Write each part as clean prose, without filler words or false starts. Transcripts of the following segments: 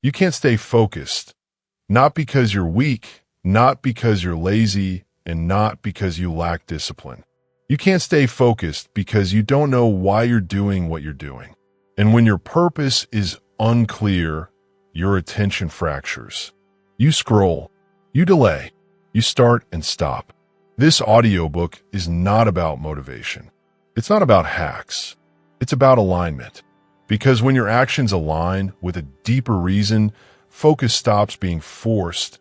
You can't stay focused, not because you're weak, not because you're lazy, and not because you lack discipline. You can't stay focused because you don't know why you're doing what you're doing. And when your purpose is unclear, your attention fractures. You scroll, you delay, you start and stop. This audiobook is not about motivation. It's not about hacks. It's about alignment. Because when your actions align with a deeper reason, focus stops being forced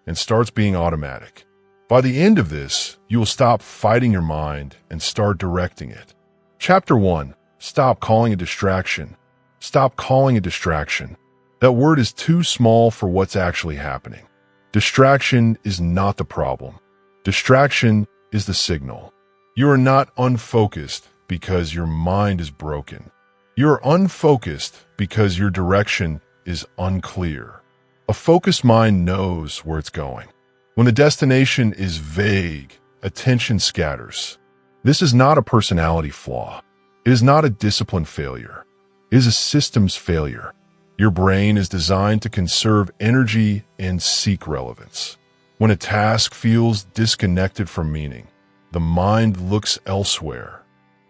and starts being automatic. By the end of this, you will stop fighting your mind and start directing it. Chapter 1. Stop calling a distraction. Stop calling a distraction. That word is too small for what's actually happening. Distraction is not the problem. Distraction is the signal. You are not unfocused because your mind is broken. You are unfocused because your direction is unclear. A focused mind knows where it's going. When the destination is vague, attention scatters. This is not a personality flaw. It is not a discipline failure. It is a systems failure. Your brain is designed to conserve energy and seek relevance. When a task feels disconnected from meaning, the mind looks elsewhere,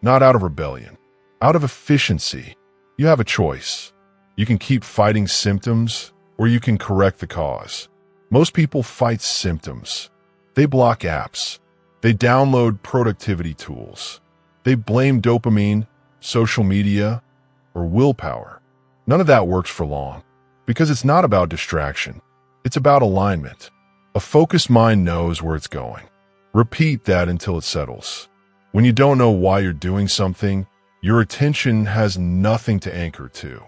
not out of rebellion, out of efficiency. You have a choice. You can keep fighting symptoms, or you can correct the cause. Most people fight symptoms. They block apps. They download productivity tools. They blame dopamine, social media, or willpower. None of that works for long, because it's not about distraction. It's about alignment. A focused mind knows where it's going. Repeat that until it settles. When you don't know why you're doing something, your attention has nothing to anchor to.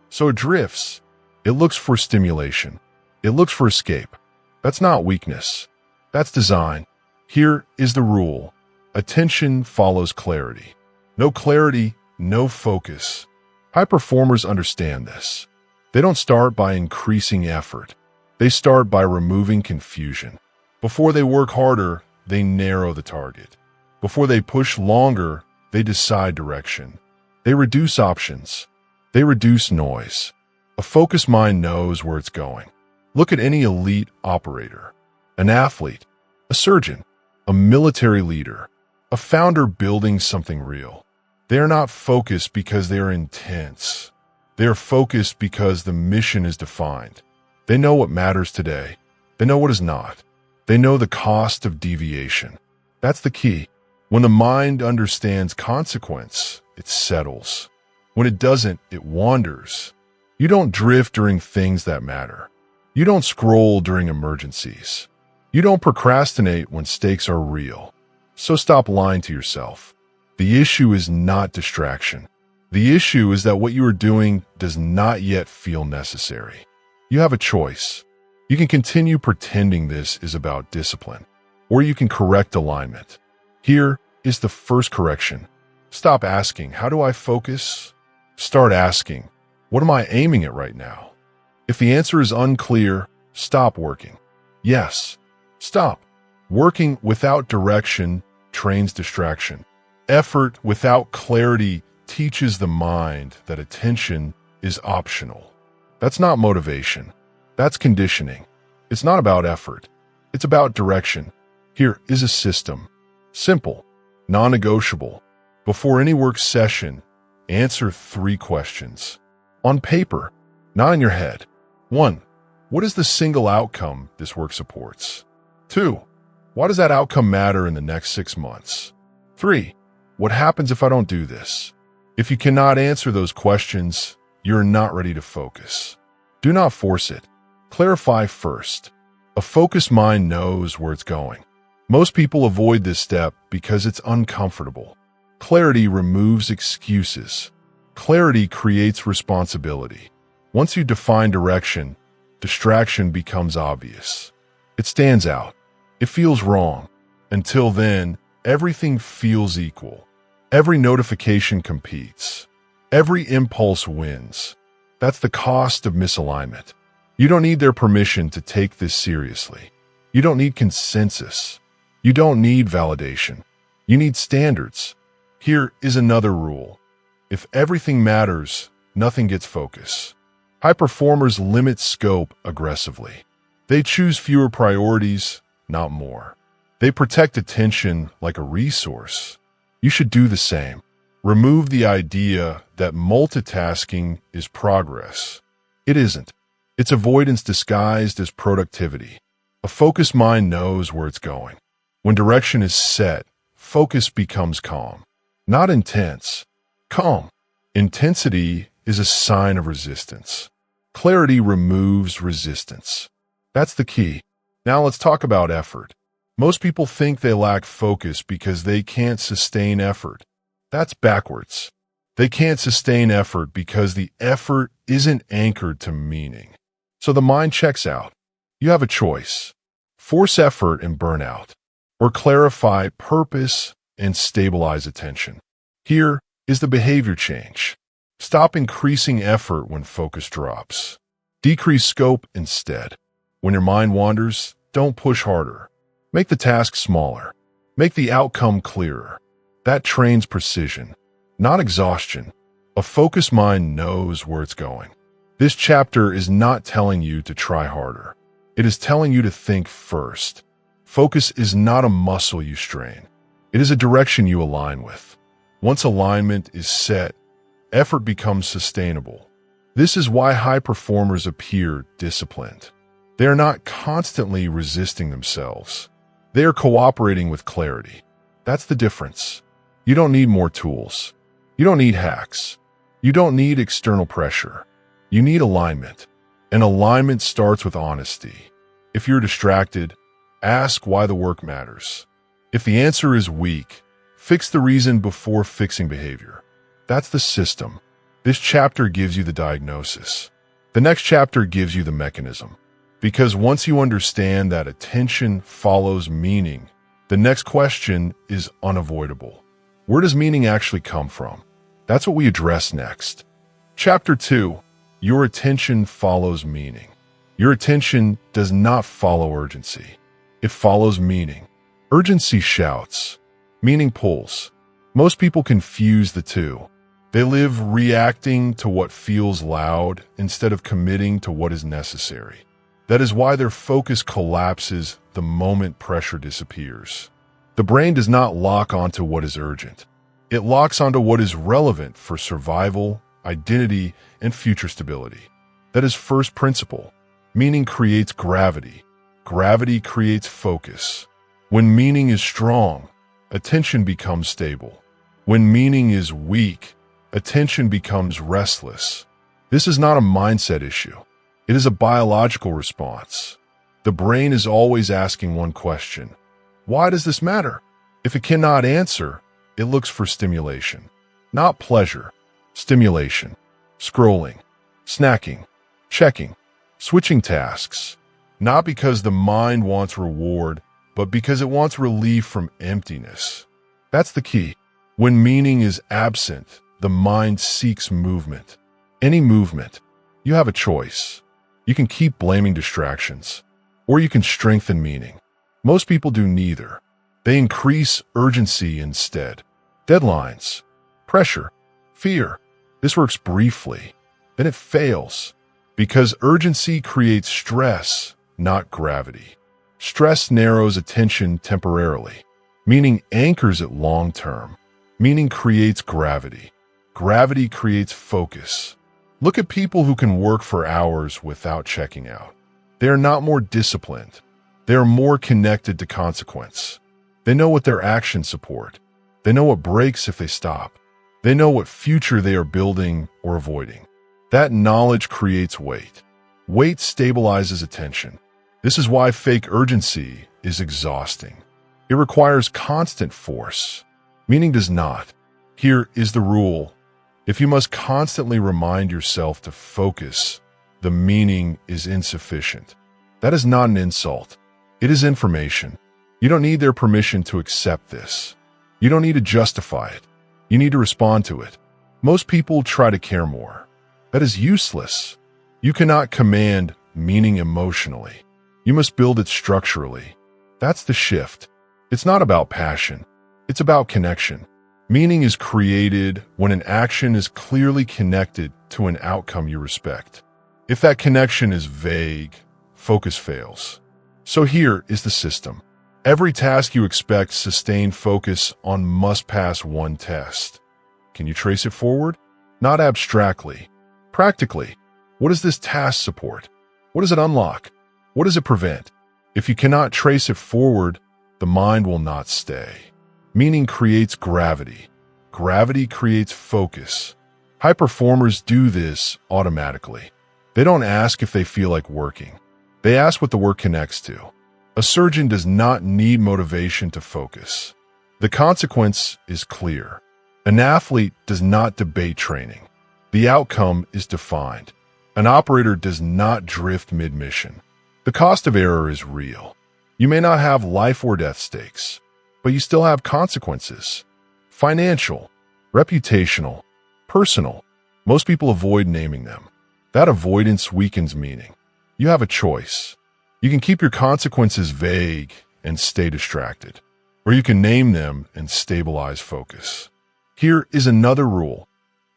So it drifts. It looks for stimulation. It looks for escape. That's not weakness. That's design. Here is the rule. Attention follows clarity. No clarity, no focus. High performers understand this. They don't start by increasing effort. They start by removing confusion. Before they work harder, they narrow the target. Before they push longer, they decide direction. They reduce options. They reduce noise. A focused mind knows where it's going. Look at any elite operator, an athlete, a surgeon, a military leader, a founder building something real. They are not focused because they are intense. They are focused because the mission is defined. They know what matters today. They know what is not. They know the cost of deviation. That's the key. When the mind understands consequence, it settles. When it doesn't, it wanders. You don't drift during things that matter. You don't scroll during emergencies. You don't procrastinate when stakes are real. So stop lying to yourself. The issue is not distraction. The issue is that what you are doing does not yet feel necessary. You have a choice. You can continue pretending this is about discipline, or you can correct alignment. Here is the first correction. Stop asking, how do I focus? Start asking, what am I aiming at right now? If the answer is unclear, stop working. Yes, stop. Working without direction trains distraction. Effort without clarity teaches the mind that attention is optional. That's not motivation. That's conditioning. It's not about effort. It's about direction. Here is a system. Simple, non-negotiable. Before any work session, answer 3 questions. On paper, not in your head. 1. What is the single outcome this work supports? 2. Why does that outcome matter in the next 6 months? 3. What happens if I don't do this? If you cannot answer those questions, you're not ready to focus. Do not force it. Clarify first. A focused mind knows where it's going. Most people avoid this step because it's uncomfortable. Clarity removes excuses. Clarity creates responsibility. Once you define direction, distraction becomes obvious. It stands out. It feels wrong. Until then, everything feels equal. Every notification competes. Every impulse wins. That's the cost of misalignment. You don't need their permission to take this seriously. You don't need consensus. You don't need validation. You need standards. Here is another rule. If everything matters, nothing gets focus. High performers limit scope aggressively. They choose fewer priorities, not more. They protect attention like a resource. You should do the same. Remove the idea that multitasking is progress. It isn't. It's avoidance disguised as productivity. A focused mind knows where it's going. When direction is set, focus becomes calm. Not intense. Calm. Intensity is a sign of resistance. Clarity removes resistance. That's the key. Now let's talk about effort. Most people think they lack focus because they can't sustain effort. That's backwards. They can't sustain effort because the effort isn't anchored to meaning. So the mind checks out. You have a choice. Force effort and burnout, or clarify purpose and stabilize attention. Here is the behavior change. Stop increasing effort when focus drops. Decrease scope instead. When your mind wanders, don't push harder. Make the task smaller. Make the outcome clearer. That trains precision, not exhaustion. A focused mind knows where it's going. This chapter is not telling you to try harder. It is telling you to think first. Focus is not a muscle you strain. It is a direction you align with. Once alignment is set, effort becomes sustainable. This is why high performers appear disciplined. They are not constantly resisting themselves. They are cooperating with clarity. That's the difference. You don't need more tools. You don't need hacks. You don't need external pressure. You need alignment. And alignment starts with honesty. If you're distracted, ask why the work matters. If the answer is weak, fix the reason before fixing behavior. That's the system. This chapter gives you the diagnosis. The next chapter gives you the mechanism. Because once you understand that attention follows meaning, the next question is unavoidable. Where does meaning actually come from? That's what we address next. Chapter 2. Your attention follows meaning. Your attention does not follow urgency. It follows meaning. Urgency shouts. Meaning pulls. Most people confuse the two. They live reacting to what feels loud instead of committing to what is necessary. That is why their focus collapses the moment pressure disappears. The brain does not lock onto what is urgent. It locks onto what is relevant for survival, identity, and future stability. That is first principle. Meaning creates gravity. Gravity creates focus. When meaning is strong, attention becomes stable. When meaning is weak, attention becomes restless. This is not a mindset issue. It is a biological response. The brain is always asking one question. Why does this matter? If it cannot answer, it looks for stimulation. Not pleasure. Stimulation. Scrolling. Snacking. Checking. Switching tasks. Not because the mind wants reward, but because it wants relief from emptiness. That's the key. When meaning is absent, the mind seeks movement. Any movement. You have a choice. You can keep blaming distractions, or you can strengthen meaning. Most people do neither. They increase urgency instead. Deadlines, pressure, fear. This works briefly, then it fails. Because urgency creates stress, not gravity. Stress narrows attention temporarily. Meaning anchors it long term. Meaning creates gravity. Gravity creates focus. Look at people who can work for hours without checking out. They are not more disciplined. They are more connected to consequence. They know what their actions support. They know what breaks if they stop. They know what future they are building or avoiding. That knowledge creates weight. Weight stabilizes attention. This is why fake urgency is exhausting. It requires constant force. Meaning does not. Here is the rule. If you must constantly remind yourself to focus, the meaning is insufficient. That is not an insult. It is information. You don't need their permission to accept this. You don't need to justify it. You need to respond to it. Most people try to care more. That is useless. You cannot command meaning emotionally. You must build it structurally. That's the shift. It's not about passion. It's about connection. Meaning is created when an action is clearly connected to an outcome you respect. If that connection is vague, focus fails. So here is the system. Every task you expect sustained focus on must pass one test. Can you trace it forward? Not abstractly. Practically. What does this task support? What does it unlock? What does it prevent? If you cannot trace it forward, the mind will not stay. Meaning creates gravity. Gravity creates focus. High performers do this automatically. They don't ask if they feel like working. They ask what the work connects to. A surgeon does not need motivation to focus. The consequence is clear. An athlete does not debate training. The outcome is defined. An operator does not drift mid-mission. The cost of error is real. You may not have life or death stakes, but you still have consequences. Financial, reputational, personal. Most people avoid naming them. That avoidance weakens meaning. You have a choice. You can keep your consequences vague and stay distracted, or you can name them and stabilize focus. Here is another rule.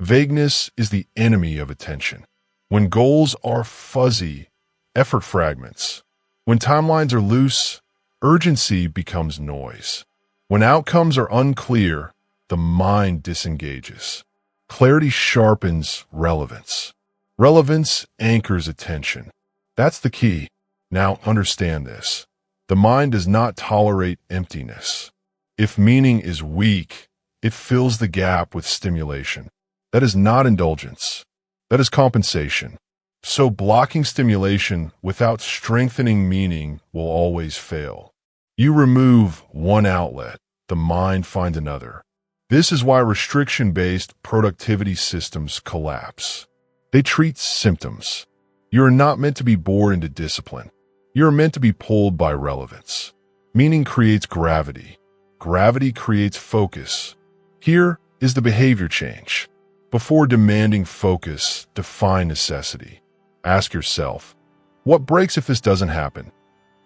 Vagueness is the enemy of attention. When goals are fuzzy, effort fragments. When timelines are loose, urgency becomes noise. When outcomes are unclear, the mind disengages. Clarity sharpens relevance. Relevance anchors attention. That's the key. Now understand this. The mind does not tolerate emptiness. If meaning is weak, it fills the gap with stimulation. That is not indulgence. That is compensation. So blocking stimulation without strengthening meaning will always fail. You remove one outlet, the mind finds another. This is why restriction-based productivity systems collapse. They treat symptoms. You are not meant to be bored into discipline. You are meant to be pulled by relevance. Meaning creates gravity. Gravity creates focus. Here is the behavior change. Before demanding focus, define necessity. Ask yourself, what breaks if this doesn't happen?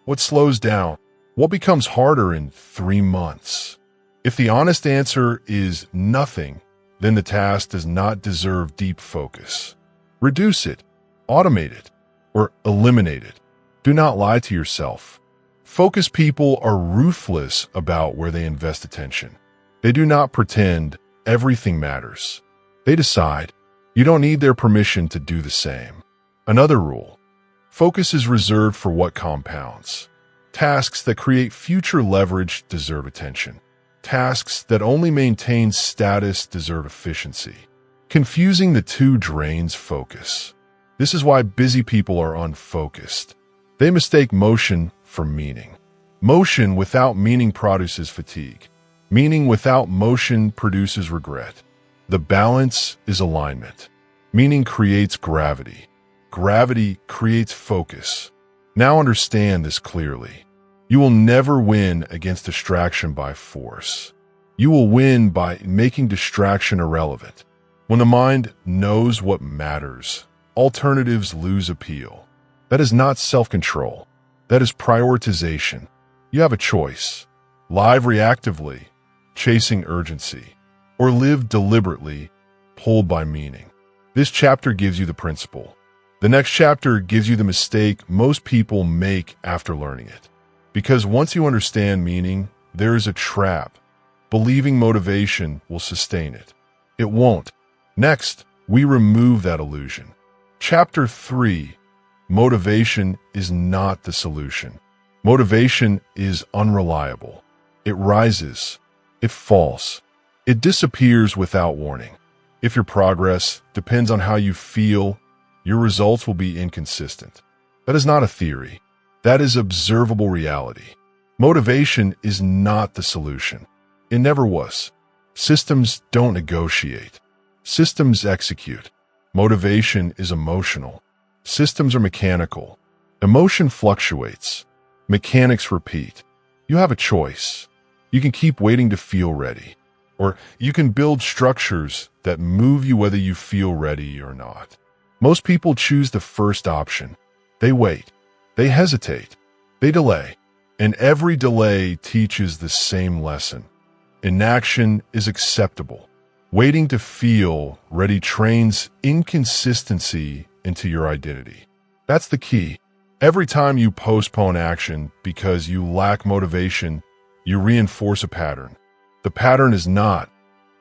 What slows down? What becomes harder in 3 months? If the honest answer is nothing, then the task does not deserve deep focus. Reduce it, automate it, or eliminate it. Do not lie to yourself. Focused people are ruthless about where they invest attention. They do not pretend everything matters. They decide. You don't need their permission to do the same. Another rule. Focus is reserved for what compounds. Tasks that create future leverage deserve attention. Tasks that only maintain status deserve efficiency. Confusing the two drains focus. This is why busy people are unfocused. They mistake motion for meaning. Motion without meaning produces fatigue. Meaning without motion produces regret. The balance is alignment. Meaning creates gravity. Gravity creates focus. Now understand this clearly. You will never win against distraction by force. You will win by making distraction irrelevant. When the mind knows what matters, alternatives lose appeal. That is not self-control. That is prioritization. You have a choice. Live reactively, chasing urgency, or live deliberately, pulled by meaning. This chapter gives you the principle. The next chapter gives you the mistake most people make after learning it. Because once you understand meaning, there is a trap. Believing motivation will sustain it. It won't. Next, we remove that illusion. Chapter 3. Motivation is not the solution. Motivation is unreliable. It rises. It falls. It disappears without warning. If your progress depends on how you feel, your results will be inconsistent. That is not a theory. That is observable reality. Motivation is not the solution. It never was. Systems don't negotiate. Systems execute. Motivation is emotional. Systems are mechanical. Emotion fluctuates. Mechanics repeat. You have a choice. You can keep waiting to feel ready. Or you can build structures that move you whether you feel ready or not. Most people choose the first option. They wait. They hesitate. They delay. And every delay teaches the same lesson. Inaction is acceptable. Waiting to feel ready trains inconsistency into your identity. That's the key. Every time you postpone action because you lack motivation, you reinforce a pattern. The pattern is not,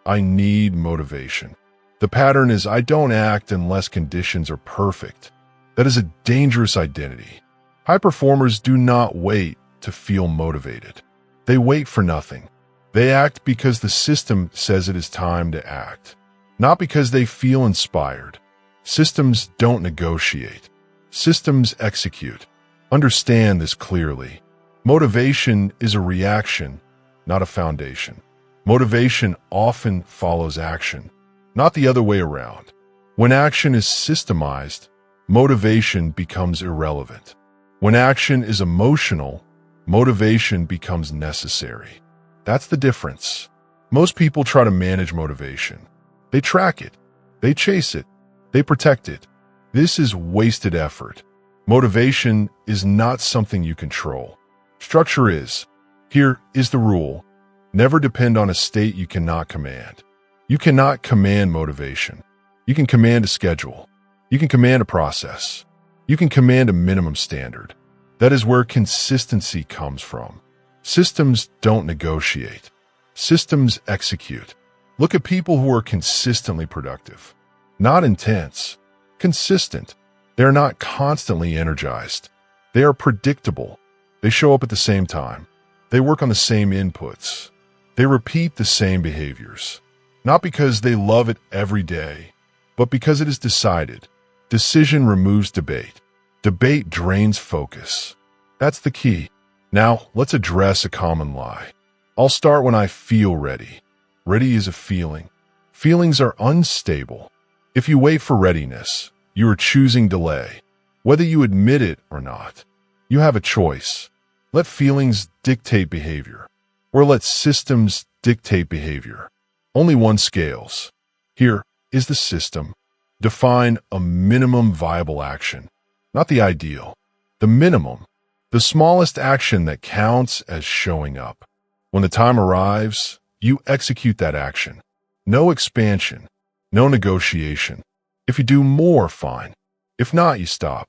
"I need motivation." The pattern is, "I don't act unless conditions are perfect." That is a dangerous identity. High performers do not wait to feel motivated. They wait for nothing. They act because the system says it is time to act, not because they feel inspired. Systems don't negotiate. Systems execute. Understand this clearly. Motivation is a reaction, not a foundation. Motivation often follows action, not the other way around. When action is systemized, motivation becomes irrelevant. When action is emotional, motivation becomes necessary. That's the difference. Most people try to manage motivation. They track it. They chase it. They protect it. This is wasted effort. Motivation is not something you control. Structure is. Here is the rule. Never depend on a state you cannot command. You cannot command motivation. You can command a schedule. You can command a process. You can command a minimum standard. That is where consistency comes from. Systems don't negotiate. Systems execute. Look at people who are consistently productive. Not intense. Consistent. They are not constantly energized. They are predictable. They show up at the same time. They work on the same inputs. They repeat the same behaviors. Not because they love it every day, but because it is decided. Decision removes debate. Debate drains focus. That's the key. Now, let's address a common lie. I'll start when I feel ready. Ready is a feeling. Feelings are unstable. If you wait for readiness, you are choosing delay. Whether you admit it or not, you have a choice. Let feelings dictate behavior, or let systems dictate behavior. Only one scales. Here is the system. Define a minimum viable action, not the ideal. The minimum, the smallest action that counts as showing up. When the time arrives, you execute that action. No expansion, no negotiation. If you do more, fine. If not, you stop.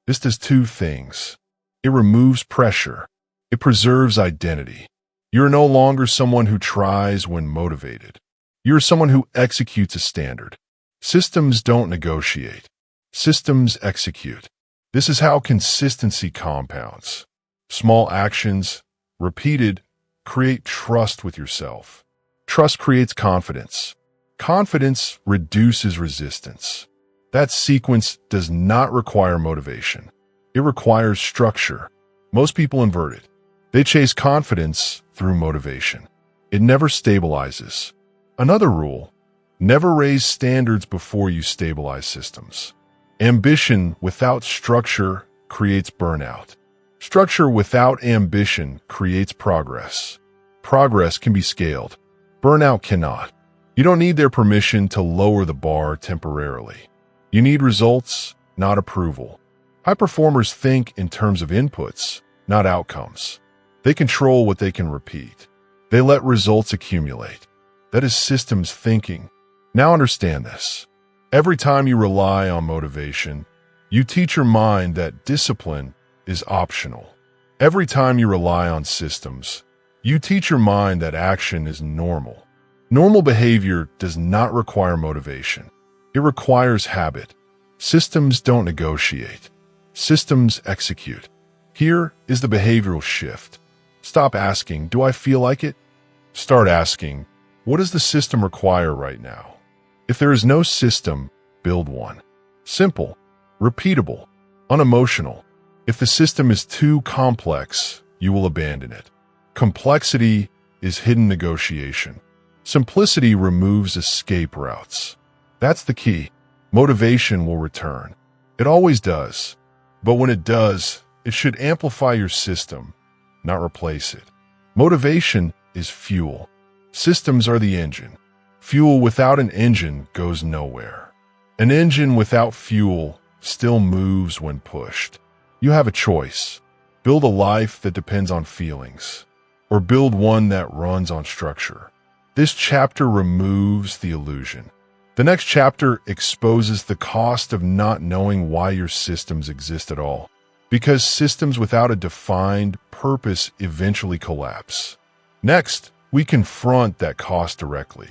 This does two things. It removes pressure. It preserves identity. You're no longer someone who tries when motivated. You're someone who executes a standard. Systems don't negotiate. Systems execute. This is how consistency compounds. Small actions, repeated, create trust with yourself. Trust creates confidence. Confidence reduces resistance. That sequence does not require motivation. It requires structure. Most people invert it. They chase confidence through motivation. It never stabilizes. Another rule: never raise standards before you stabilize systems. Ambition without structure creates burnout. Structure without ambition creates progress. Progress can be scaled. Burnout cannot. You don't need their permission to lower the bar temporarily. You need results, not approval. High performers think in terms of inputs, not outcomes. They control what they can repeat. They let results accumulate. That is systems thinking. Now understand this. Every time you rely on motivation, you teach your mind that discipline is optional. Every time you rely on systems, you teach your mind that action is normal. Normal behavior does not require motivation. It requires habit. Systems don't negotiate. Systems execute. Here is the behavioral shift. Stop asking, "Do I feel like it?" Start asking, "What does the system require right now?" If there is no system, build one. Simple, repeatable, unemotional. If the system is too complex, you will abandon it. Complexity is hidden negotiation. Simplicity removes escape routes. That's the key. Motivation will return. It always does. But when it does, it should amplify your system, not replace it. Motivation is fuel. Systems are the engine. Fuel without an engine goes nowhere. An engine without fuel still moves when pushed. You have a choice. Build a life that depends on feelings, or build one that runs on structure. This chapter removes the illusion. The next chapter exposes the cost of not knowing why your systems exist at all, because systems without a defined purpose eventually collapse. Next, we confront that cost directly.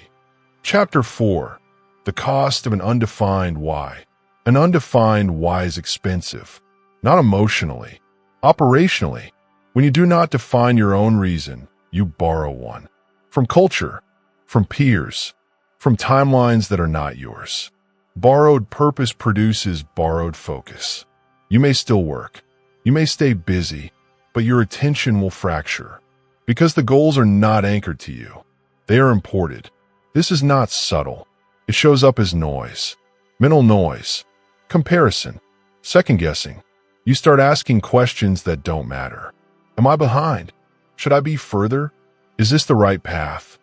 Chapter 4. The cost of an undefined why. An undefined why is expensive, not emotionally, operationally. When you do not define your own reason, you borrow one. From culture, from peers, from timelines that are not yours. Borrowed purpose produces borrowed focus. You may still work. You may stay busy, but your attention will fracture. Because the goals are not anchored to you. They are imported. This is not subtle. It shows up as noise. Mental noise. Comparison. Second-guessing. You start asking questions that don't matter. Am I behind? Should I be further? Is this the right path?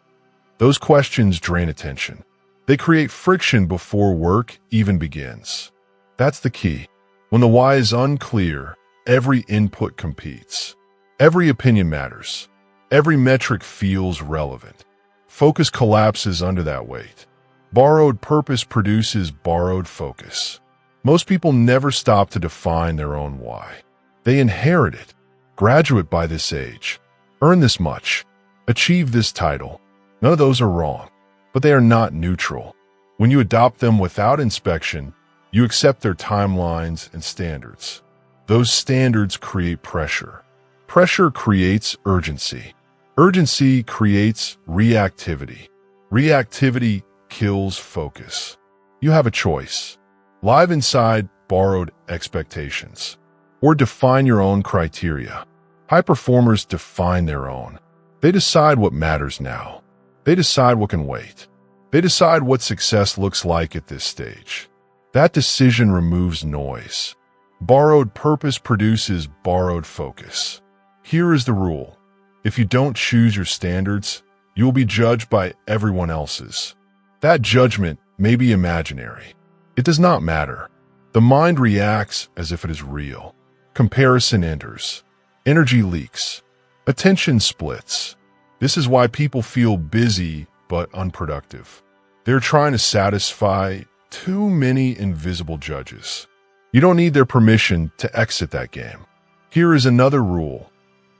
Those questions drain attention. They create friction before work even begins. That's the key. When the why is unclear, every input competes. Every opinion matters. Every metric feels relevant. Focus collapses under that weight. Borrowed purpose produces borrowed focus. Most people never stop to define their own why. They inherit it. Graduate by this age. Earn this much. Achieve this title. None of those are wrong, but they are not neutral. When you adopt them without inspection, you accept their timelines and standards. Those standards create pressure. Pressure creates urgency. Urgency creates reactivity. Reactivity kills focus. You have a choice. Live inside borrowed expectations. Or define your own criteria. High performers define their own. They decide what matters now. They decide what can wait. They decide what success looks like at this stage. That decision removes noise. Borrowed purpose produces borrowed focus. Here is the rule. If you don't choose your standards, you will be judged by everyone else's. That judgment may be imaginary. It does not matter. The mind reacts as if it is real. Comparison enters. Energy leaks. Attention splits. This is why people feel busy but unproductive. They're trying to satisfy too many invisible judges. You don't need their permission to exit that game. Here is another rule.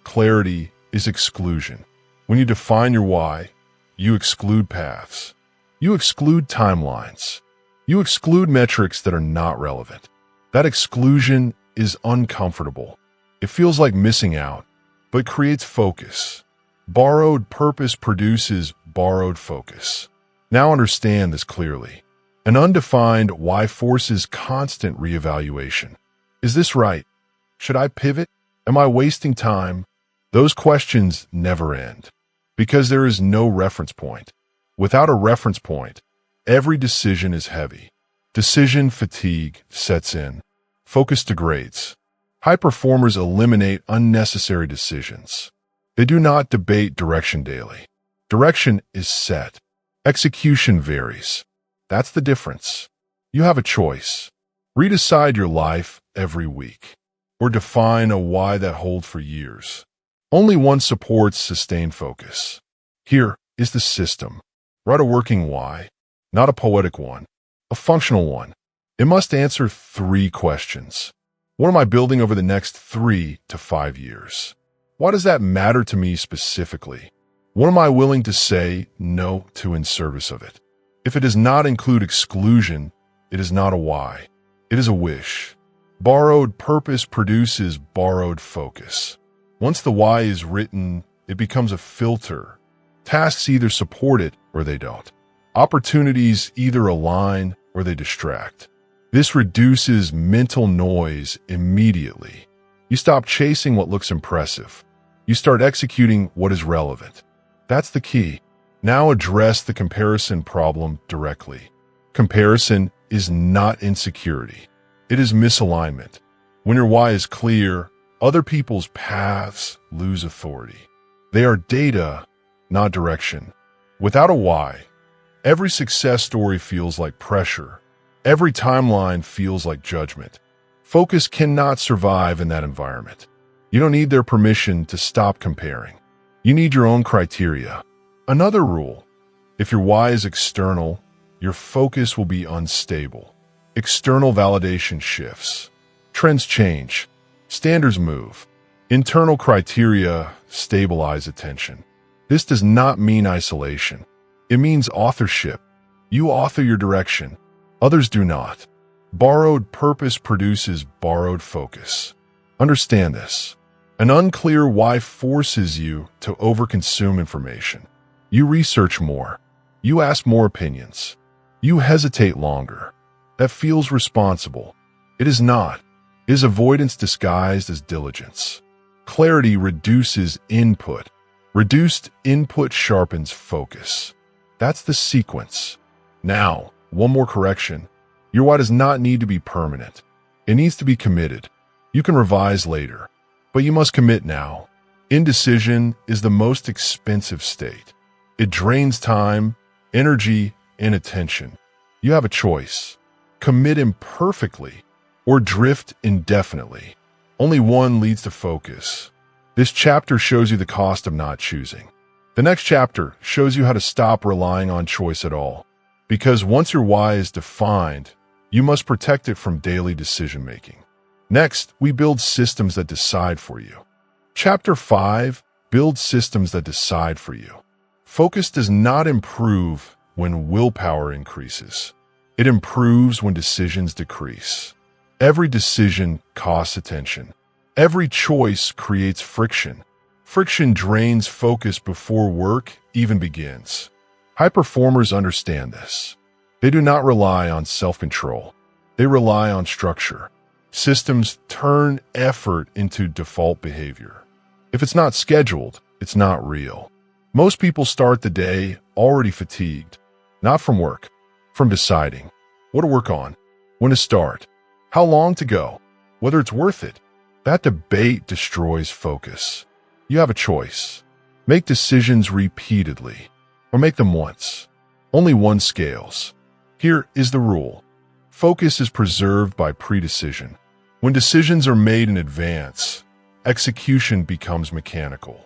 Clarity is exclusion. When you define your why, you exclude paths. You exclude timelines. You exclude metrics that are not relevant. That exclusion is uncomfortable. It feels like missing out, but creates focus. Borrowed purpose produces borrowed focus. Now understand this clearly. An undefined why forces constant reevaluation. Is this right? Should I pivot? Am I wasting time? Those questions never end because there is no reference point. Without a reference point, every decision is heavy. Decision fatigue sets in. Focus degrades. High performers eliminate unnecessary decisions. They do not debate direction daily. Direction is set. Execution varies. That's the difference. You have a choice. Redecide your life every week, or define a why that holds for years. Only one supports sustained focus. Here is the system. Write a working why, not a poetic one, a functional one. It must answer 3 questions. What am I building over the next 3 to 5 years? Why does that matter to me specifically? What am I willing to say no to in service of it? If it does not include exclusion, it is not a why. It is a wish. Borrowed purpose produces borrowed focus. Once the why is written, it becomes a filter. Tasks either support it or they don't. Opportunities either align or they distract. This reduces mental noise immediately. You stop chasing what looks impressive. You start executing what is relevant. That's the key. Now address the comparison problem directly. Comparison is not insecurity. It is misalignment. When your why is clear, other people's paths lose authority. They are data, not direction. Without a why, every success story feels like pressure. Every timeline feels like judgment. Focus cannot survive in that environment. You don't need their permission to stop comparing. You need your own criteria. Another rule: if your why is external, your focus will be unstable. External validation shifts. Trends change. Standards move. Internal criteria stabilize attention. This does not mean isolation. It means authorship. You author your direction. Others do not. Borrowed purpose produces borrowed focus. Understand this. An unclear why forces you to overconsume information. You research more. You ask more opinions. You hesitate longer. That feels responsible. It is not. It is avoidance disguised as diligence. Clarity reduces input. Reduced input sharpens focus. That's the sequence. Now, one more correction. Your why does not need to be permanent. It needs to be committed. You can revise later, but you must commit now. Indecision is the most expensive state. It drains time, energy, and attention. You have a choice. Commit imperfectly or drift indefinitely. Only one leads to focus. This chapter shows you the cost of not choosing. The next chapter shows you how to stop relying on choice at all. Because once your why is defined, you must protect it from daily decision-making. Next, we build systems that decide for you. Chapter 5, build systems that decide for you. Focus does not improve when willpower increases. It improves when decisions decrease. Every decision costs attention. Every choice creates friction. Friction drains focus before work even begins. High performers understand this. They do not rely on self-control. They rely on structure. Systems turn effort into default behavior. If it's not scheduled, it's not real. Most people start the day already fatigued, not from work, from deciding what to work on, when to start, how long to go, whether it's worth it. That debate destroys focus. You have a choice. Make decisions repeatedly, or make them once. Only one scales. Here is the rule. Focus is preserved by predecision. When decisions are made in advance, execution becomes mechanical.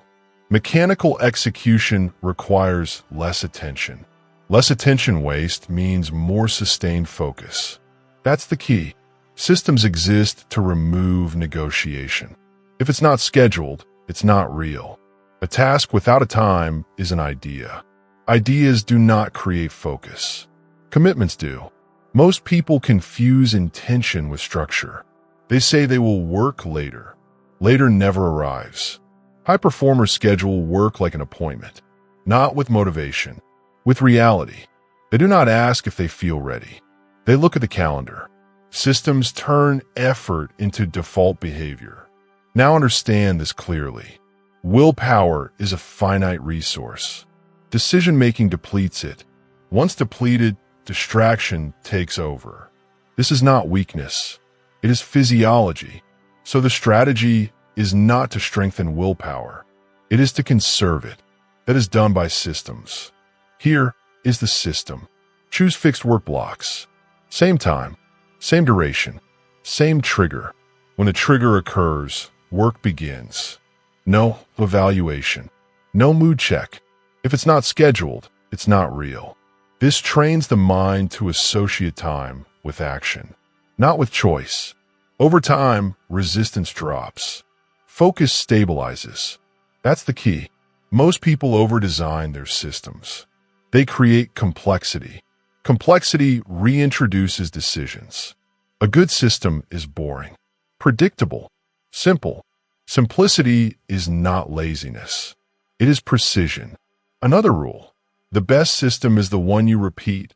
Mechanical execution requires less attention. Less attention waste means more sustained focus. That's the key. Systems exist to remove negotiation. If it's not scheduled, it's not real. A task without a time is an idea. Ideas do not create focus. Commitments do. Most people confuse intention with structure. They say they will work later. Later never arrives. High performers schedule work like an appointment, not with motivation, with reality. They do not ask if they feel ready. They look at the calendar. Systems turn effort into default behavior. Now understand this clearly. Willpower is a finite resource. Decision-making depletes it. Once depleted, distraction takes over. This is not weakness. It is physiology. So the strategy is not to strengthen willpower. It is to conserve it. That is done by systems. Here is the system. Choose fixed work blocks. Same time, same duration, same trigger. When a trigger occurs, work begins. No evaluation. No mood check. If it's not scheduled, it's not real. This trains the mind to associate time with action, not with choice. Over time, resistance drops. Focus stabilizes. That's the key. Most people over-design their systems. They create complexity. Complexity reintroduces decisions. A good system is boring, predictable, simple. Simplicity is not laziness. It is precision. Another rule. The best system is the one you repeat,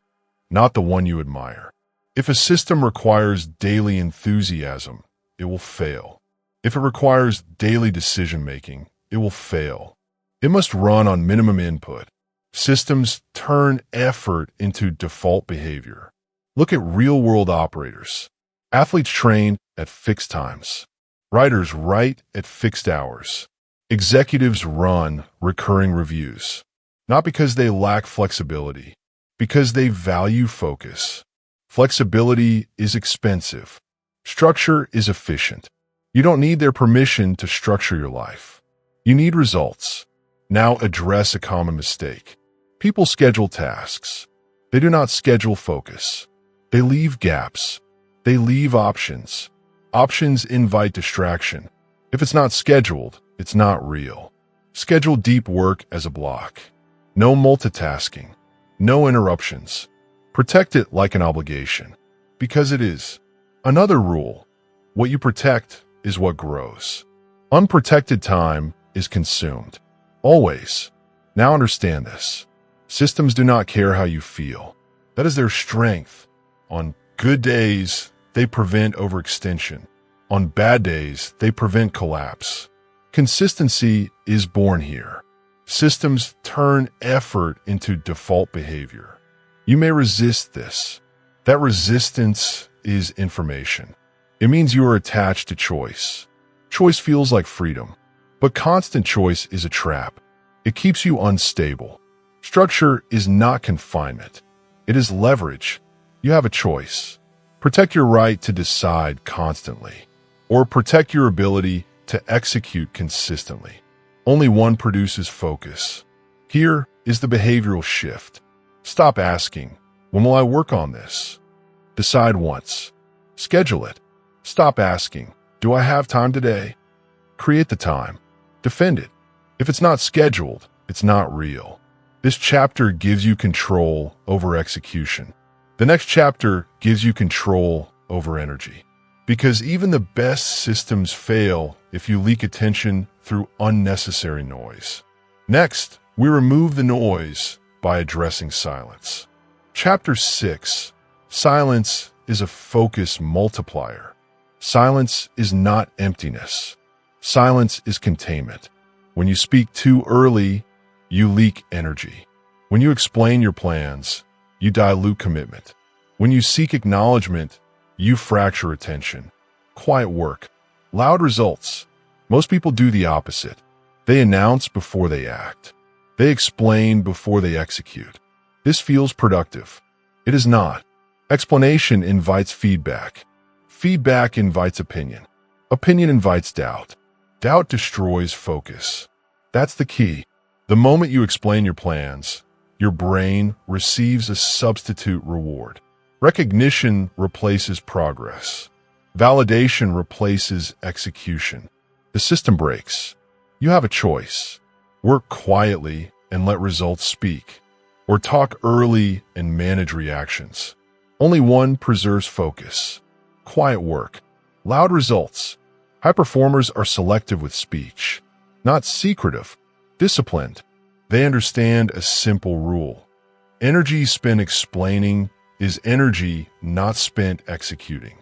not the one you admire. If a system requires daily enthusiasm, it will fail. If it requires daily decision-making, it will fail. It must run on minimum input. Systems turn effort into default behavior. Look at real-world operators. Athletes train at fixed times. Writers write at fixed hours. Executives run recurring reviews. Not because they lack flexibility, because they value focus. Flexibility is expensive. Structure is efficient. You don't need their permission to structure your life. You need results. Now address a common mistake. People schedule tasks. They do not schedule focus. They leave gaps. They leave options. Options invite distraction. If it's not scheduled, it's not real. Schedule deep work as a block. No multitasking. No interruptions. Protect it like an obligation. Because it is. Another rule: what you protect is what grows. Unprotected time is consumed. Always. Now understand this. Systems do not care how you feel. That is their strength. On good days, they prevent overextension. On bad days, they prevent collapse. Consistency is born here. Systems turn effort into default behavior. You may resist this. That resistance is information. It means you are attached to choice. Choice feels like freedom, but constant choice is a trap. It keeps you unstable. Structure is not confinement. It is leverage. You have a choice. Protect your right to decide constantly, or protect your ability to execute consistently. Only one produces focus. Here is the behavioral shift. Stop asking, when will I work on this? Decide once. Schedule it. Stop asking, do I have time today? Create the time. Defend it. If it's not scheduled, it's not real. This chapter gives you control over execution. The next chapter gives you control over energy. Because even the best systems fail if you leak attention through unnecessary noise. Next, we remove the noise by addressing silence. Chapter 6. Silence is a focus multiplier. Silence is not emptiness. Silence is containment. When you speak too early, you leak energy. When you explain your plans, you dilute commitment. When you seek acknowledgement, you fracture attention. Quiet work. Loud results. Most people do the opposite. They announce before they act. They explain before they execute. This feels productive. It is not. Explanation invites feedback. Feedback invites opinion. Opinion invites doubt. Doubt destroys focus. That's the key. The moment you explain your plans, your brain receives a substitute reward. Recognition replaces progress. Validation replaces execution. The system breaks. You have a choice. Work quietly and let results speak, or talk early and manage reactions. Only one preserves focus. Quiet work. Loud results. High performers are selective with speech, not secretive, disciplined. They understand a simple rule. Energy spent explaining is energy not spent executing.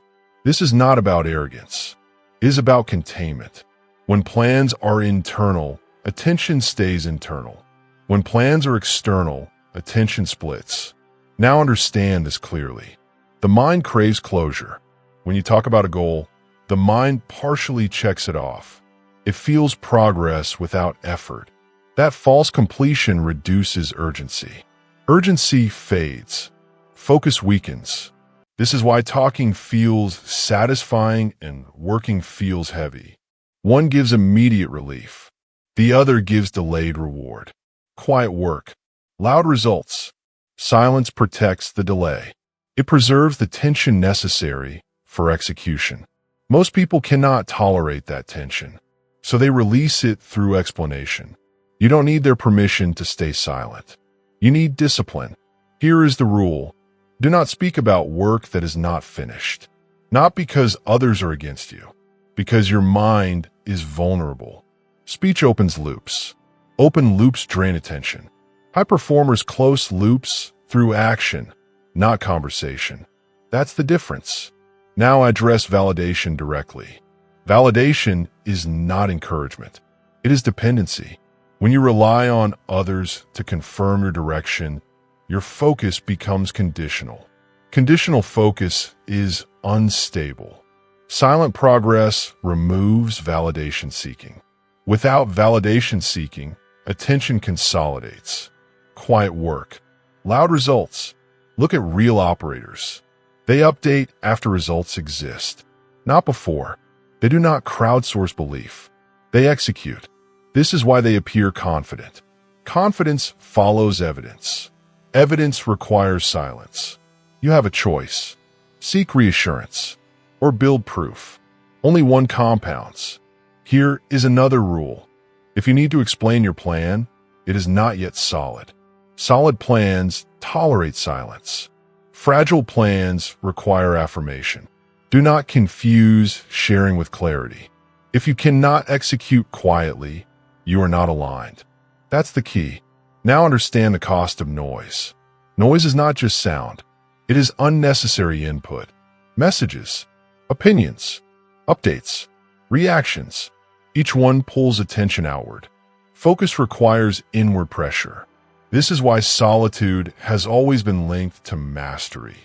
This is not about arrogance. It is about containment. When plans are internal, attention stays internal. When plans are external, attention splits. Now understand this clearly. The mind craves closure. When you talk about a goal, the mind partially checks it off. It feels progress without effort. That false completion reduces urgency. Urgency fades. Focus weakens. This is why talking feels satisfying and working feels heavy. One gives immediate relief. The other gives delayed reward. Quiet work. Loud results. Silence protects the delay. It preserves the tension necessary for execution. Most people cannot tolerate that tension, so they release it through explanation. You don't need their permission to stay silent. You need discipline. Here is the rule. Do not speak about work that is not finished. Not because others are against you, because your mind is vulnerable. Speech opens loops. Open loops drain attention. High performers close loops through action, not conversation. That's the difference. Now address validation directly. Validation is not encouragement. It is dependency. When you rely on others to confirm your direction, your focus becomes conditional. Conditional focus is unstable. Silent progress removes validation seeking. Without validation seeking, attention consolidates. Quiet work. Loud results. Look at real operators. They update after results exist, not before. They do not crowdsource belief. They execute. This is why they appear confident. Confidence follows evidence. Evidence requires silence. You have a choice. Seek reassurance or build proof. Only one compounds. Here is another rule. If you need to explain your plan, it is not yet solid. Solid plans tolerate silence. Fragile plans require affirmation. Do not confuse sharing with clarity. If you cannot execute quietly, you are not aligned. That's the key. Now understand the cost of noise. Noise is not just sound. It is unnecessary input. Messages, opinions, updates, reactions. Each one pulls attention outward. Focus requires inward pressure. This is why solitude has always been linked to mastery,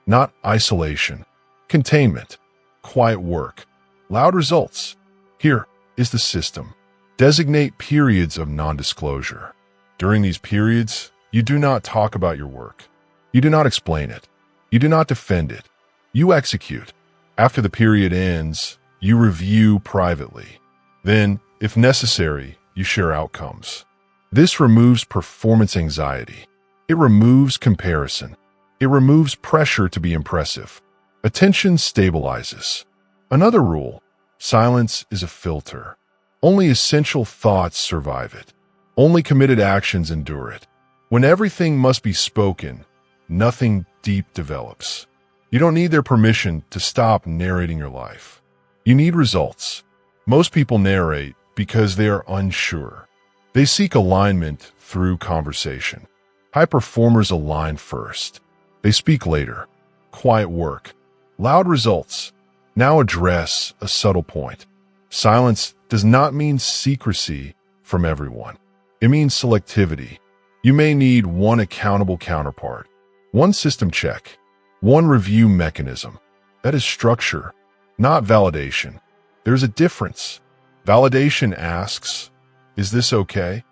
not isolation. Containment, quiet work, loud results. Here is the system. Designate periods of non-disclosure. During these periods, you do not talk about your work. You do not explain it. You do not defend it. You execute. After the period ends, you review privately. Then, if necessary, you share outcomes. This removes performance anxiety. It removes comparison. It removes pressure to be impressive. Attention stabilizes. Another rule: silence is a filter. Only essential thoughts survive it. Only committed actions endure it. When everything must be spoken, nothing deep develops. You don't need their permission to stop narrating your life. You need results. Most people narrate because they are unsure. They seek alignment through conversation. High performers align first. They speak later. Quiet work. Loud results. Now address a subtle point. Silence does not mean secrecy from everyone. It means selectivity. You may need one accountable counterpart, one system check, one review mechanism. That is structure, not validation. There's a difference. Validation asks, is this okay?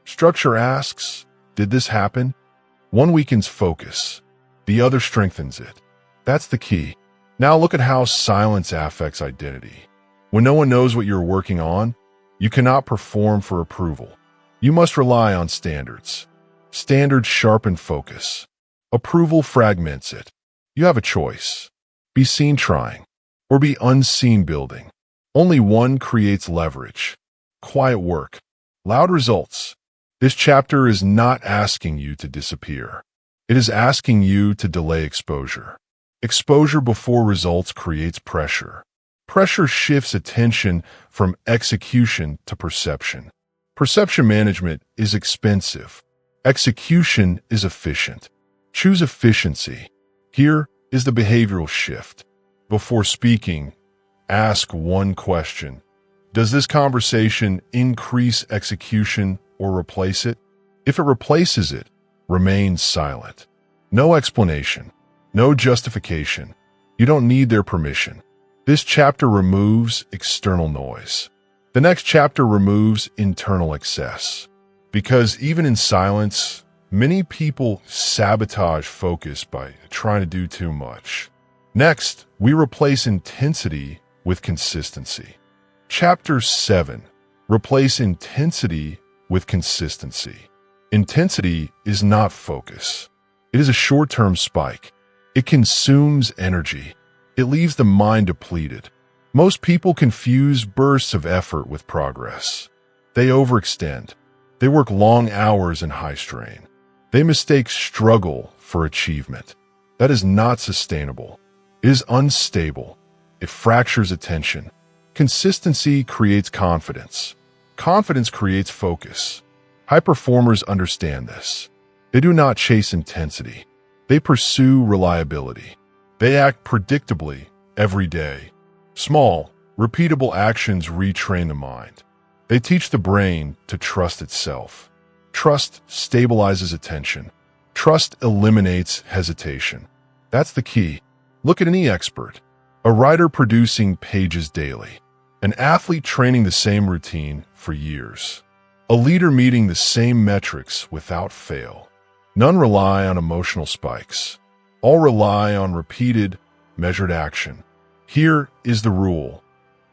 Structure asks, did this happen? One weakens focus. The other strengthens it. That's the key. Now look at how silence affects identity. When no one knows what you're working on, you cannot perform for approval. You must rely on standards. Standards sharpen focus. Approval fragments it. You have a choice. Be seen trying, or be unseen building. Only one creates leverage. Quiet work. Loud results. This chapter is not asking you to disappear. It is asking you to delay exposure. Exposure before results creates pressure. Pressure shifts attention from execution to perception. Perception management is expensive. Execution is efficient. Choose efficiency. Here is the behavioral shift. Before speaking, ask one question. Does this conversation increase execution or replace it? If it replaces it, remain silent. No explanation. No justification. You don't need their permission. This chapter removes external noise. The next chapter removes internal excess. Because even in silence, many people sabotage focus by trying to do too much. Next, we replace intensity with consistency. Chapter 7. Replace intensity with consistency. Intensity is not focus. It is a short-term spike. It consumes energy. It leaves the mind depleted. Most people confuse bursts of effort with progress. They overextend. They work long hours in high strain. They mistake struggle for achievement. That is not sustainable. It is unstable. It fractures attention. Consistency creates confidence. Confidence creates focus. High performers understand this. They do not chase intensity. They pursue reliability. They act predictably every day. Small, repeatable actions retrain the mind. They teach the brain to trust itself. Trust stabilizes attention. Trust eliminates hesitation. That's the key. Look at any expert. A writer producing pages daily. An athlete training the same routine for years. A leader meeting the same metrics without fail. None rely on emotional spikes. All rely on repeated, measured action. Here is the rule.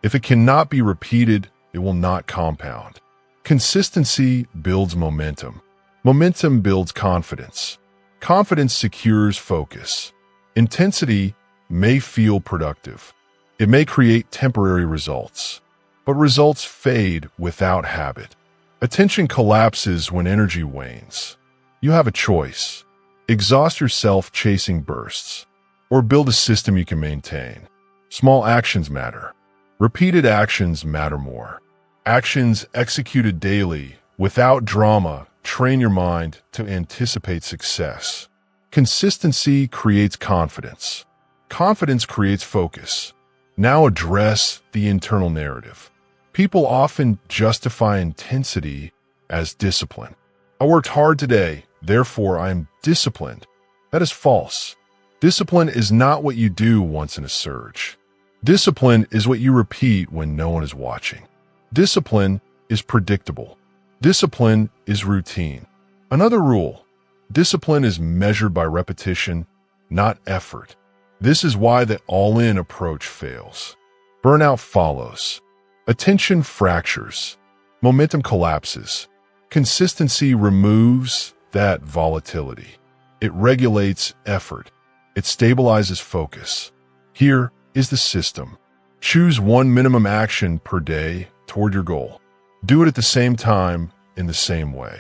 If it cannot be repeated, it will not compound. Consistency builds momentum. Momentum builds confidence. Confidence secures focus. Intensity may feel productive. It may create temporary results, but results fade without habit. Attention collapses when energy wanes. You have a choice. Exhaust yourself chasing bursts, or build a system you can maintain. Small actions matter. Repeated actions matter more. Actions executed daily, without drama, train your mind to anticipate success. Consistency creates confidence. Confidence creates focus. Now address the internal narrative. People often justify intensity as discipline. I worked hard today, therefore I am disciplined. That is false. Discipline is not what you do once in a surge. Discipline is what you repeat when no one is watching. Discipline is predictable. Discipline is routine. Another rule: discipline is measured by repetition, not effort. This is why the all-in approach fails. Burnout follows. Attention fractures. Momentum collapses. Consistency removes that volatility. It regulates effort. It stabilizes focus. Here is the system. Choose one minimum action per day toward your goal. Do it at the same time, in the same way.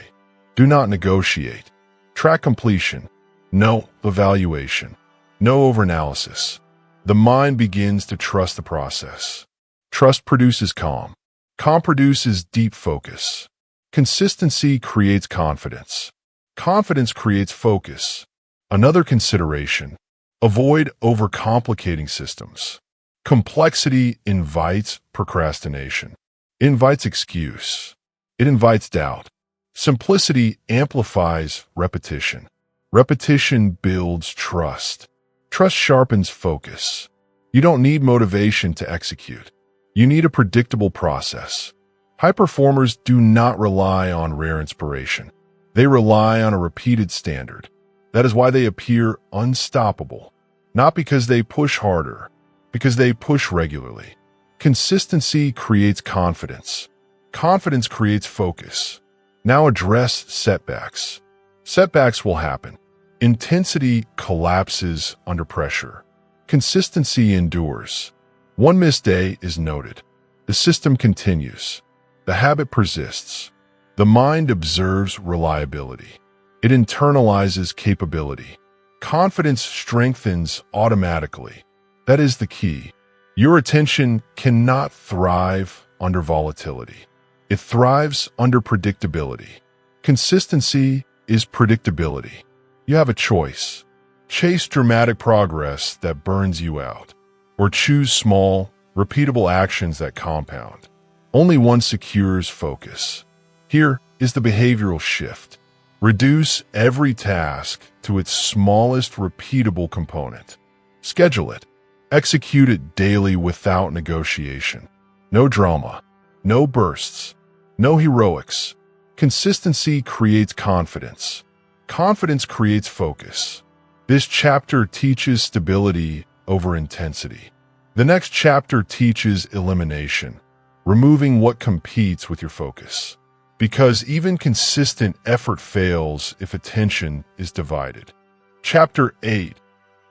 Do not negotiate. Track completion. No evaluation. No overanalysis. The mind begins to trust the process. Trust produces calm. Calm produces deep focus. Consistency creates confidence. Confidence creates focus. Another consideration: avoid overcomplicating systems. Complexity invites procrastination. It invites excuse. It invites doubt. Simplicity amplifies repetition. Repetition builds trust. Trust sharpens focus. You don't need motivation to execute. You need a predictable process. High performers do not rely on rare inspiration. They rely on a repeated standard. That is why they appear unstoppable. Not because they push harder, because they push regularly. Consistency creates confidence. Confidence creates focus. Now address setbacks. Setbacks will happen. Intensity collapses under pressure. Consistency endures. One missed day is noted. The system continues. The habit persists. The mind observes reliability. It internalizes capability. Confidence strengthens automatically. That is the key. Your attention cannot thrive under volatility. It thrives under predictability. Consistency is predictability. You have a choice. Chase dramatic progress that burns you out, or choose small, repeatable actions that compound. Only one secures focus. Here is the behavioral shift. Reduce every task to its smallest repeatable component. Schedule it. Execute it daily without negotiation. No drama. No bursts. No heroics. Consistency creates confidence. Confidence creates focus. This chapter teaches stability over intensity. The next chapter teaches elimination, removing what competes with your focus. Because even consistent effort fails if attention is divided. Chapter 8.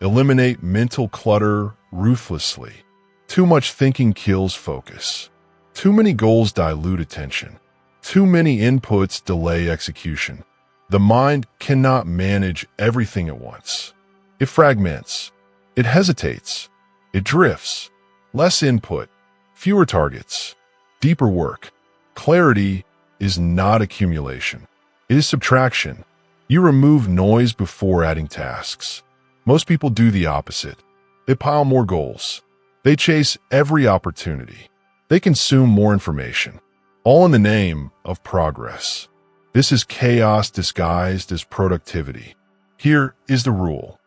Eliminate mental clutter ruthlessly. Too much thinking kills focus. Too many goals dilute attention. Too many inputs delay execution. The mind cannot manage everything at once. It fragments. It hesitates. It drifts. Less input. Fewer targets. Deeper work. Clarity is not accumulation. It is subtraction. You remove noise before adding tasks. Most people do the opposite. They pile more goals. They chase every opportunity. They consume more information, all in the name of progress. This is chaos disguised as productivity. Here is the rule.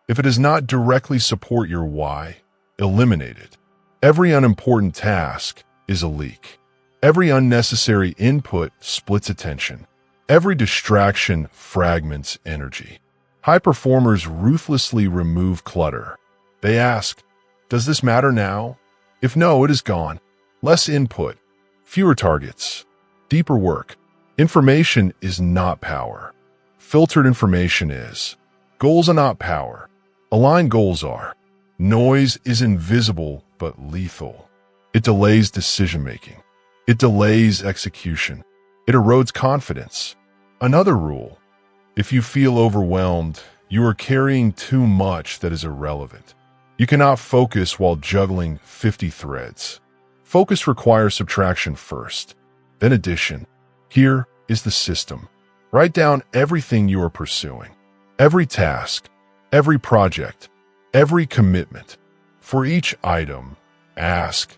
If it does not directly support your why, eliminate it. Every unimportant task is a leak. Every unnecessary input splits attention. Every distraction fragments energy. High performers ruthlessly remove clutter. They ask, does this matter now? If no, it is gone. Less input, fewer targets, deeper work. Information is not power. Filtered information is. Goals are not power. Aligned goals are. Noise is invisible but lethal. It delays decision-making. It delays execution. It erodes confidence. Another rule: if you feel overwhelmed, you are carrying too much that is irrelevant. You cannot focus while juggling 50 threads. Focus requires subtraction first, then addition. Here is the system. Write down everything you are pursuing. Every task, every project, every commitment. For each item, ask,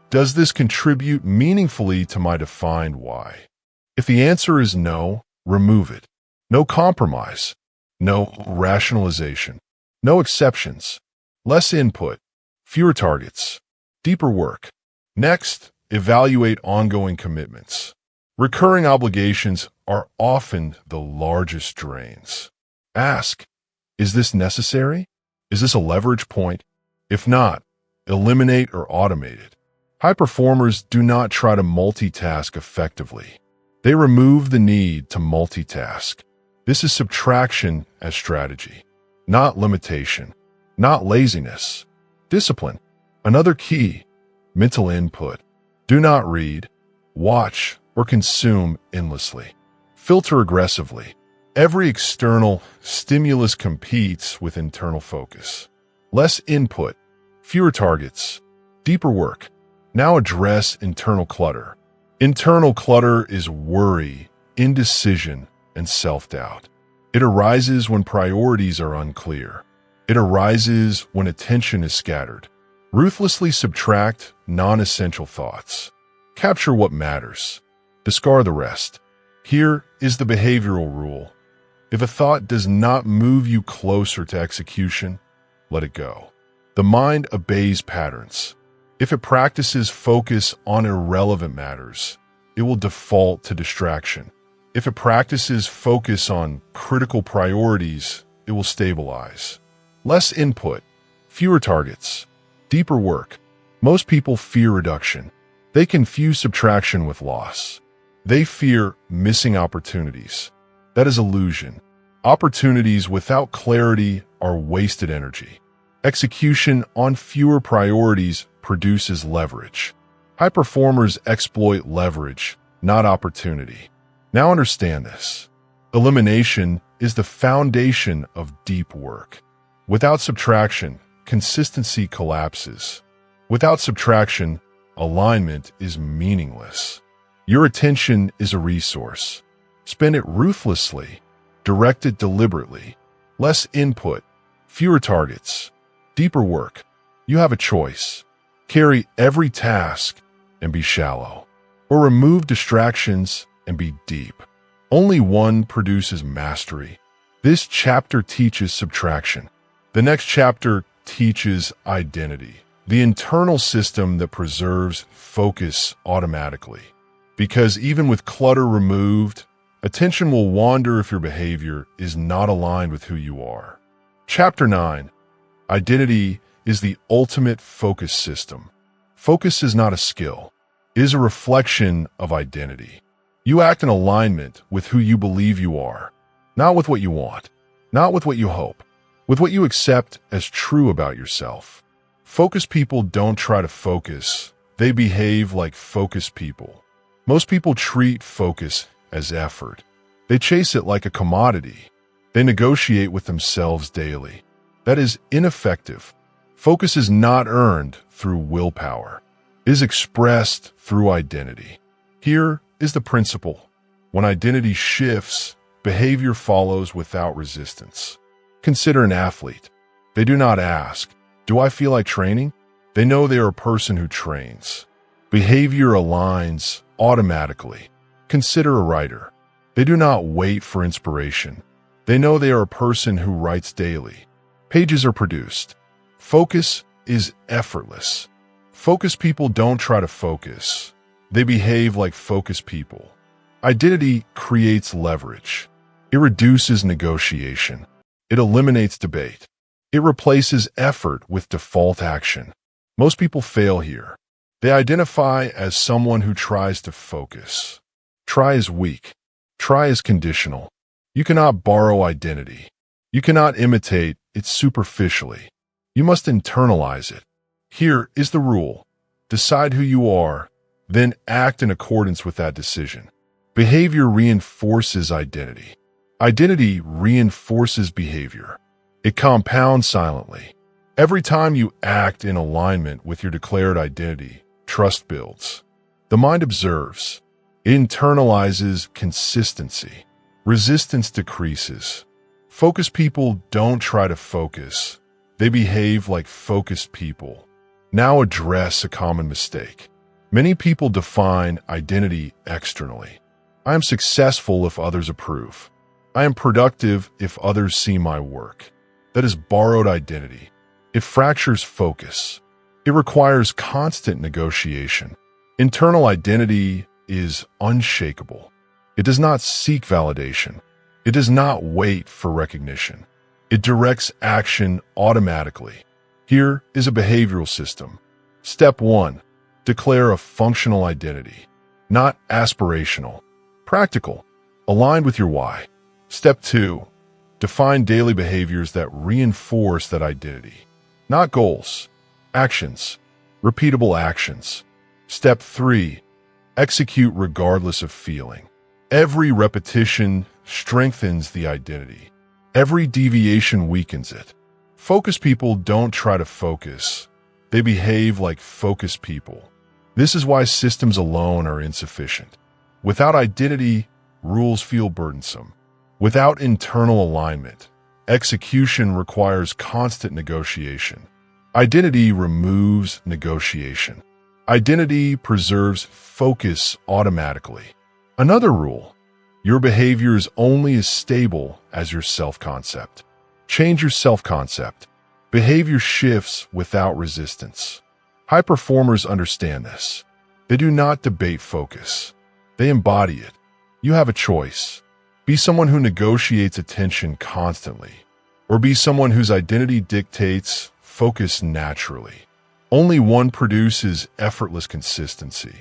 does this contribute meaningfully to my defined why? If the answer is no, remove it. No compromise. No rationalization. No exceptions. Less input. Fewer targets. Deeper work. Next, evaluate ongoing commitments. Recurring obligations are often the largest drains. Ask, is this necessary? Is this a leverage point? If not, eliminate or automate it. High performers do not try to multitask effectively. They remove the need to multitask. This is subtraction as strategy, not limitation, not laziness. Discipline. Another key, mental input. Do not read, watch, or consume endlessly. Filter aggressively. Every external stimulus competes with internal focus. Less input, fewer targets, deeper work. Now address internal clutter. Internal clutter is worry, indecision, and self-doubt. It arises when priorities are unclear. It arises when attention is scattered. Ruthlessly subtract non-essential thoughts. Capture what matters. Discard the rest. Here is the behavioral rule. If a thought does not move you closer to execution, let it go. The mind obeys patterns. If it practices focus on irrelevant matters, it will default to distraction. If it practices focus on critical priorities, it will stabilize. Less input, fewer targets, deeper work. Most people fear reduction. They confuse subtraction with loss. They fear missing opportunities. That is illusion. Opportunities without clarity are wasted energy. Execution on fewer priorities produces leverage. High performers exploit leverage, not opportunity. Now understand this. Elimination is the foundation of deep work. Without subtraction, consistency collapses. Without subtraction, alignment is meaningless. Your attention is a resource. Spend it ruthlessly. Direct it deliberately. Less input, fewer targets, deeper work. You have a choice. Carry every task and be shallow, or remove distractions and be deep. Only one produces mastery. This chapter teaches subtraction. The next chapter teaches identity, the internal system that preserves focus automatically. Because even with clutter removed, attention will wander if your behavior is not aligned with who you are. Chapter 9. Identity is the ultimate focus system. Focus is not a skill. It is a reflection of identity. You act in alignment with who you believe you are, not with what you want, not with what you hope, with what you accept as true about yourself. Focused people don't try to focus. They behave like focused people. Most people treat focus as effort. They chase it like a commodity. They negotiate with themselves daily. That is ineffective. Focus is not earned through willpower. It is expressed through identity. Here is the principle. When identity shifts, behavior follows without resistance. Consider an athlete. They do not ask, do I feel like training? They know they are a person who trains. Behavior aligns automatically. Consider a writer. They do not wait for inspiration. They know they are a person who writes daily. Pages are produced. Focus is effortless. Focused people don't try to focus. They behave like focused people. Identity creates leverage. It reduces negotiation. It eliminates debate. It replaces effort with default action. Most people fail here. They identify as someone who tries to focus. Try is weak. Try is conditional. You cannot borrow identity. You cannot imitate it superficially. You must internalize it. Here is the rule. Decide who you are, then act in accordance with that decision. Behavior reinforces identity. Identity reinforces behavior. It compounds silently. Every time you act in alignment with your declared identity, trust builds. The mind observes. It internalizes consistency. Resistance decreases. Focused people don't try to focus. They behave like focused people. Now address a common mistake. Many people define identity externally. I am successful if others approve. I am productive if others see my work. That is borrowed identity. It fractures focus. It requires constant negotiation. Internal identity is unshakable. It does not seek validation. It does not wait for recognition. It directs action automatically. Here is a behavioral system. Step 1. Declare a functional identity, not aspirational. Practical, aligned with your why. Step 2. Define daily behaviors that reinforce that identity, not goals, actions, repeatable actions. Step 3. Execute regardless of feeling. Every repetition strengthens the identity. Every deviation weakens it. Focused people don't try to focus. They behave like focused people. This is why systems alone are insufficient. Without identity, rules feel burdensome. Without internal alignment, execution requires constant negotiation. Identity removes negotiation. Identity preserves focus automatically. Another rule: your behavior is only as stable as your self-concept. Change your self-concept. Behavior shifts without resistance. High performers understand this. They do not debate focus. They embody it. You have a choice. Be someone who negotiates attention constantly, or be someone whose identity dictates focus naturally. Only one produces effortless consistency.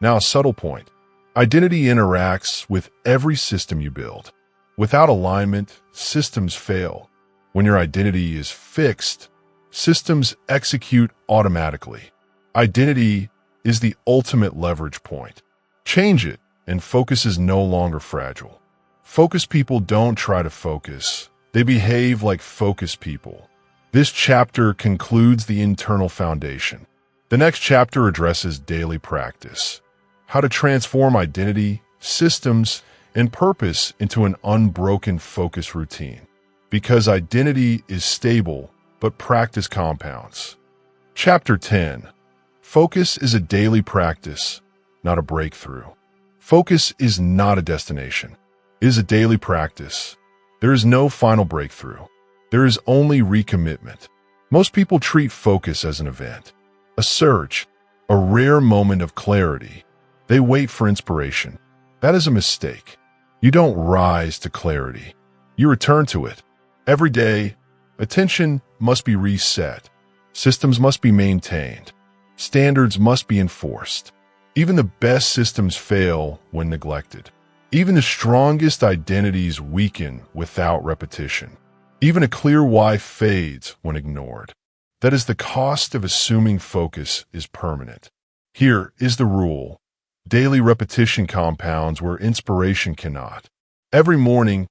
Now, a subtle point. Identity interacts with every system you build. Without alignment, systems fail. When your identity is fixed, systems execute automatically. Identity is the ultimate leverage point. Change it, and focus is no longer fragile. Focused people don't try to focus. They behave like focused people. This chapter concludes the internal foundation. The next chapter addresses daily practice. How to transform identity, systems, and purpose into an unbroken focus routine. Because identity is stable, but practice compounds. Chapter 10. Focus is a daily practice, not a breakthrough. Focus is not a destination. It is a daily practice. There is no final breakthrough. There is only recommitment. Most people treat focus as an event, a surge, a rare moment of clarity. They wait for inspiration. That is a mistake. You don't rise to clarity. You return to it. Every day, attention must be reset. Systems must be maintained. Standards must be enforced. Even the best systems fail when neglected. Even the strongest identities weaken without repetition. Even a clear why fades when ignored. That is the cost of assuming focus is permanent. Here is the rule. Daily repetition compounds where inspiration cannot. Every morning,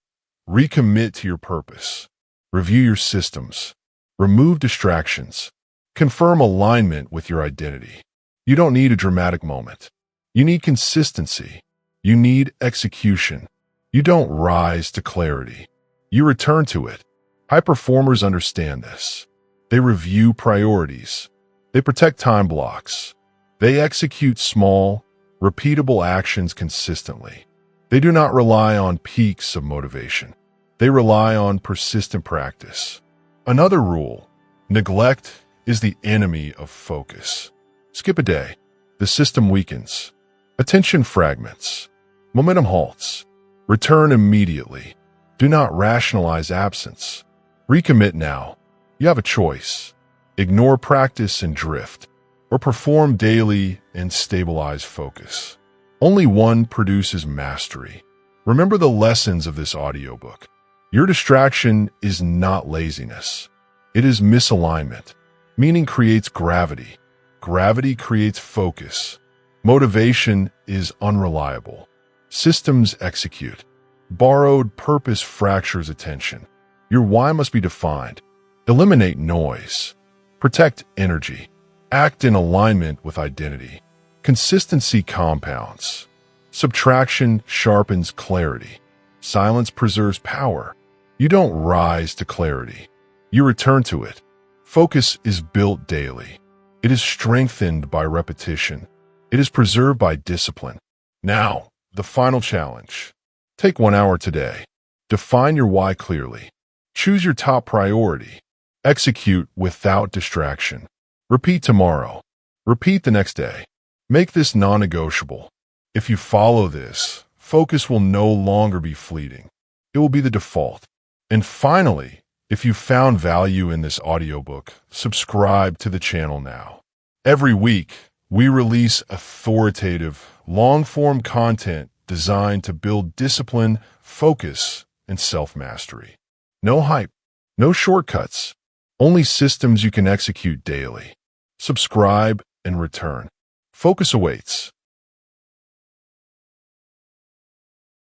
recommit to your purpose. Review your systems. Remove distractions. Confirm alignment with your identity. You don't need a dramatic moment. You need consistency. You need execution. You don't rise to clarity. You return to it. High performers understand this. They review priorities. They protect time blocks. They execute small, repeatable actions consistently. They do not rely on peaks of motivation. They rely on persistent practice. Another rule: neglect is the enemy of focus. Skip a day. The system weakens. Attention fragments. Momentum halts. Return immediately. Do not rationalize absence. Recommit now. You have a choice. Ignore practice and drift, or perform daily and stabilize focus. Only one produces mastery. Remember the lessons of this audiobook. Your distraction is not laziness. It is misalignment. Meaning creates gravity. Gravity creates focus. Motivation is unreliable. Systems execute. Borrowed purpose fractures attention. Your why must be defined. Eliminate noise. Protect energy. Act in alignment with identity. Consistency compounds. Subtraction sharpens clarity. Silence preserves power. You don't rise to clarity. You return to it. Focus is built daily. It is strengthened by repetition. It is preserved by discipline. Now, the final challenge. Take 1 hour today. Define your why clearly. Choose your top priority. Execute without distraction. Repeat tomorrow. Repeat the next day. Make this non-negotiable. If you follow this, focus will no longer be fleeting. It will be the default. And finally, if you found value in this audiobook, subscribe to the channel now. Every week, we release authoritative, long-form content designed to build discipline, focus, and self-mastery. No hype, no shortcuts, only systems you can execute daily. Subscribe and return. Focus awaits.